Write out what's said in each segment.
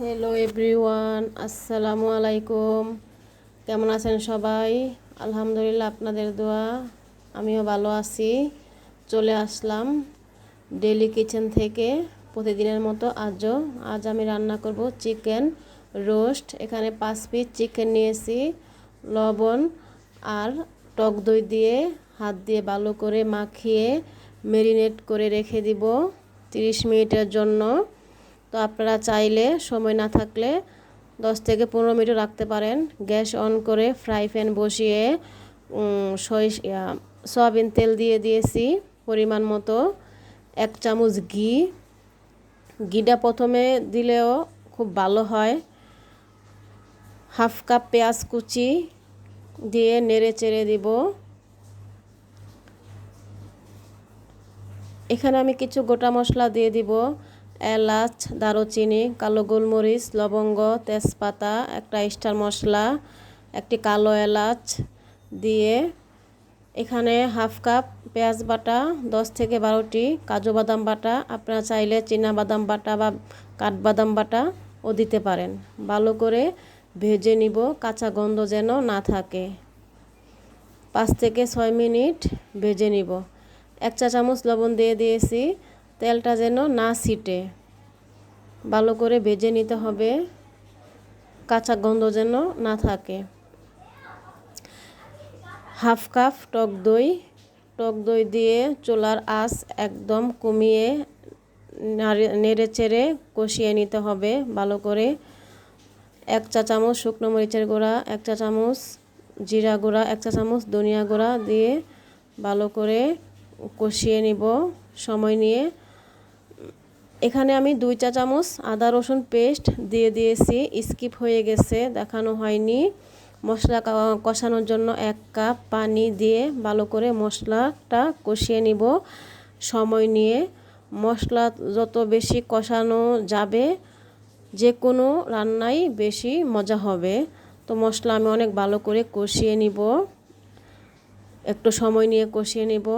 Hello everyone, আসসালামু আলাইকুম। কেমন আছেন সবাই? আলহামদুলিল্লাহ, আপনাদের দোয়া আমিও ভালো আছি। চলে আসলাম ডেইলি কিচেন থেকে প্রতিদিনের মতো আজ আমি রান্না করব চিকেন রোস্ট। এখানে 5 পিস চিকেন নিয়েছি। লবণ আর টক দই দিয়ে হাত দিয়ে ভালো করে মাখিয়ে ম্যারিনেট করে রেখে দিব 30 মিনিটের জন্য। তো আপনারা চাইলে সময় না থাকলে 10 থেকে 15 মিনিট রাখতে পারেন। গ্যাস অন করে ফ্রাই প্যান বসিয়ে সয়াবিন তেল দিয়ে দিয়েছি পরিমাণ মতো। 1 চামচ ঘিটা প্রথমে দিলেও খুব ভালো হয়। হাফ কাপ পেঁয়াজ কুচি দিয়ে নেড়ে চেড়ে দিব। এখানে আমি কিছু গোটা মশলা দিয়ে দিব: এলাচ, দারুচিনি, কালো গোলমরিচ, লবঙ্গ, তেজপাতা, একটা স্টার মশলা, একটি কালো এলাচ দিয়ে এখানে হাফ কাপ পেঁয়াজ বাটা, 10 থেকে 12টি কাজু বাদাম বাটা, আপনারা চাইলে চীনা বাদাম বাটা বা কাঠবাদাম বাটাও দিতে পারেন। ভালো করে ভেজে নিব, কাঁচা গন্ধ যেন না থাকে। 5 থেকে 6 মিনিট ভেজে নিব। 1 চা চামচ লবণ দিয়ে দিয়েছি, তেলটা যেন না ছিটে। ভালো করে ভেজে নিতে হবে, কাঁচা গন্ধ যেন না থাকে। হাফ কাপ টক দই দিয়ে চুলার আঁচ একদম কমিয়ে নেড়ে চেড়ে কষিয়ে নিতে হবে ভালো করে। 1 চা চামচ শুকনো মরিচের গুঁড়া, 1 চা চামচ জিরা গুঁড়া, 1 চা চামচ ধনিয়া গুঁড়া দিয়ে ভালো করে কষিয়ে নিব সময় নিয়ে। এখানে আমি 2 চা চামচ আদা রসুন পেস্ট দিয়ে দিয়েছি, স্কিপ হয়ে গেছে, দেখানো হয়নি। মশলা কষানোর জন্য 1 কাপ পানি দিয়ে ভালো করে মশলাটা কষিয়ে নিব সময় নিয়ে। মশলা যত বেশি কষানো যাবে যে কোনো রান্নাই বেশি মজা হবে। তো মশলা আমি অনেক ভালো করে কষিয়ে নিব, একটু সময় নিয়ে কষিয়ে নিব।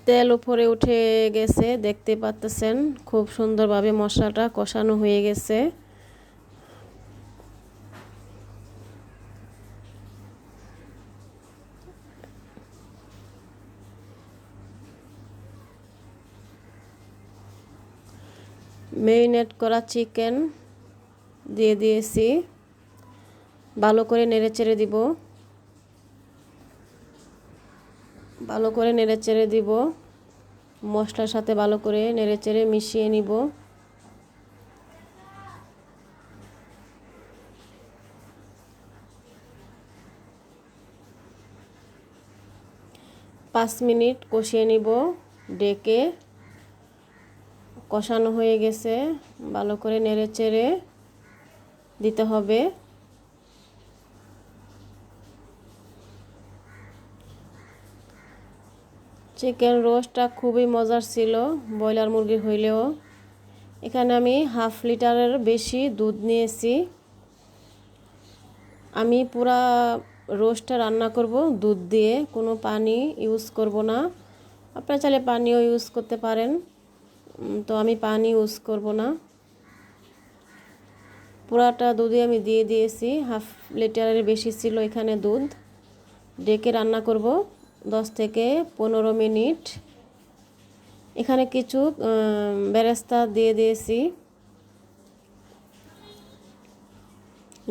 তেল উপরে উঠে গেছে, দেখতে পাচ্ছেন খুব সুন্দরভাবে মশলাটা কষানো হয়ে গেছে। ম্যারিনেট করা চিকেন দিয়ে দিয়েছি, ভালো করে নেড়ে চেড়ে দিব। ভালো করে নেড়ে চেড়ে দিব, মশলার সাথে ভালো করে নেড়ে চেড়ে মিশিয়ে নিব। 5 মিনিট কষিয়ে নিব ডেকে। কষানো হয়ে গেছে, ভালো করে নেড়ে চেড়ে দিতে হবে। চিকেন রোস্টটা খুবই মজার ছিল, ব্রয়লার মুরগি হইলেও। এখানে আমি হাফ লিটারের বেশি দুধ নিয়েছি। আমি পুরা রোস্টটা রান্না করব দুধ দিয়ে, কোনো পানি ইউজ করব না। আপনারা চাইলে পানিও ইউজ করতে পারেন, তো আমি পানি ইউজ করব না। পুরাটা দুধই আমি দিয়ে দিয়েছি, হাফ লিটারের বেশি ছিল এখানে দুধ। ডেকে রান্না করব 10 থেকে 15 মিনিট। এখানে কিছু বেরেস্তা দিয়ে দিয়েছি,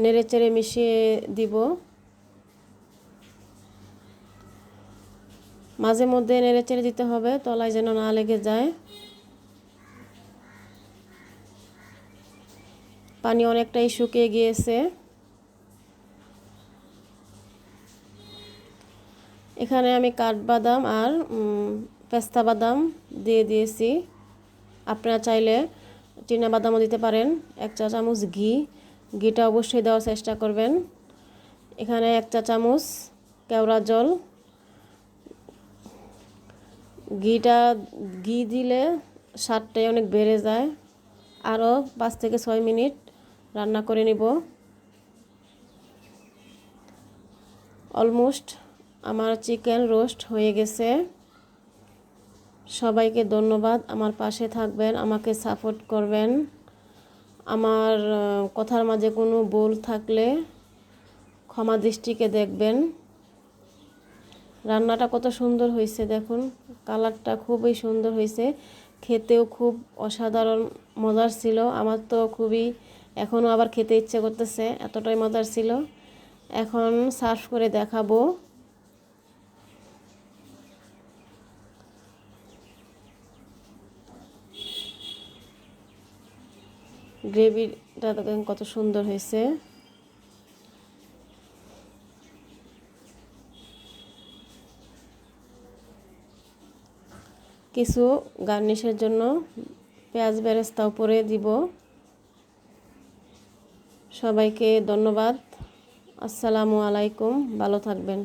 নেড়ে চেড়ে মিশিয়ে দিব। মাঝে মধ্যে নেড়ে চেড়ে দিতে হবে, তলায় যেন না লেগে যায়। পানি অনেকটাই শুকিয়ে গিয়েছে। এখানে আমি কাঠবাদাম আর পেস্তা বাদাম দিয়ে দিয়েছি, আপনারা চাইলে চীনা বাদামও দিতে পারেন। 1 চা চামচ ঘিটা অবশ্যই দেওয়ার চেষ্টা করবেন। এখানে 1 চা চামচ কেওড়া জল। ঘি দিলে স্বাদটাই অনেক বেড়ে যায়। আরও 5 থেকে 6 মিনিট রান্না করে নিব। অলমোস্ট আমার চিকেন রোস্ট হয়ে গেছে। সবাইকে ধন্যবাদ, আমার পাশে থাকবেন, আমাকে সাপোর্ট করবেন। আমার কথার মাঝে কোনো ভুল থাকলে ক্ষমা দৃষ্টিতে দেখবেন। রান্নাটা কত সুন্দর হয়েছে দেখুন, কালারটা খুবই সুন্দর হয়েছে, খেতেও খুব অসাধারণ মজার ছিল। আমার তো খুবই এখনও আবার খেতে ইচ্ছে করতেছে, এতটাই মজার ছিল। এখন সার্ভ করে দেখাবো। গ্রেভিটা দেখেন কত সুন্দর হয়েছে। কিছু গার্নিশের জন্য পেঁয়াজ বেরেস্তা উপরে দিব। সবাইকে ধন্যবাদ। আসসালামু আলাইকুম, ভালো থাকবেন।